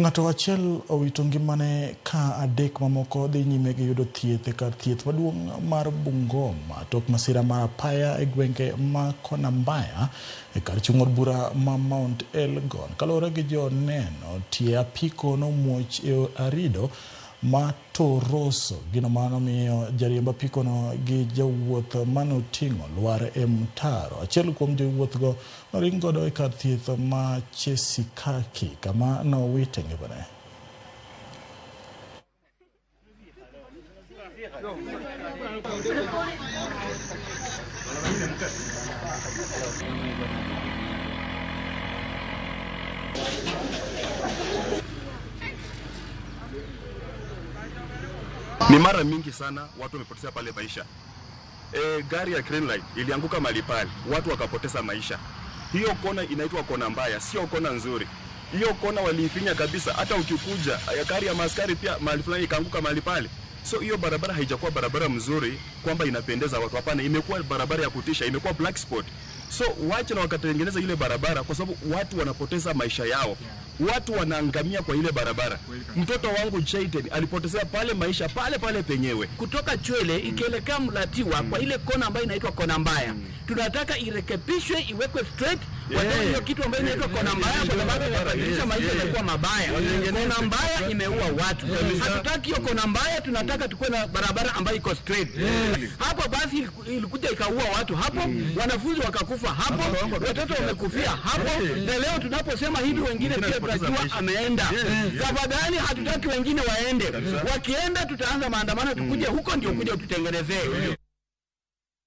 Ng'ato achiel owito ngimane ka adek mamoko dhi nyime gi yudo thieth e kar thieth maduong' mar Bungoma tok masira mar apaya e gwenge ma Konambaya e kar chung' od bura ma Mount Elgon. Kaluwore gi joneno, tie apiko nomuoch e Arido ma Toroso. Gino mano miyo jariemb apikono gi jawuoth manoting'o lwar e mtaro. Achiel kuom jowuothgo noring godo e kar thieth ma Chesikaki kama nowite ngimane. Ni mara mingi sana watu wamepoteza pale maisha. Gari ya Green Line ilianguka mahali pale, watu wakapoteza maisha. Hiyo kona inaitwa kona mbaya, sio kona nzuri. Hiyo kona waliifinya kabisa, hata ukikuja gari ya maskari pia mahali fulani ikaanguka mahali pale. So hiyo barabara haijakuwa barabara mzuri kwamba inapendeza watu, hapana, imekuwa barabara ya kutisha, imekuwa black spot. So wacha na wakatengeneza ile barabara kwa sababu watu wanapoteza maisha yao. Watu wanaangamia kwa ile barabara. Mtoto wangu Jaden alipotezea pale maisha pale penyewe. Kutoka Chwele ikielekea Mlatiwa kwa ile kona ambayo inaitwa kona mbaya. Tunataka irekebishwe, iwekwe straight. Watoe hiyo kitu ambayo inaitwa kona mbaya kwa sababu inabadilisha maisha yanakuwa mabaya. Kona mbaya imeua watu. Hatutaki hiyo kona mbaya, tunataka tukue na barabara ambayo iko straight. Hapo basi ilikuja ikaua watu hapo, wanafunzi wakakufa hapo, watoto wamekufia hapo. Na leo tunaposema hivi wengine pia tunajua ameenda. Tafadhali hatutaki wengine waende. Wakienda tutaanza maandamano, tukuje huko ndio kuja tutengenezee.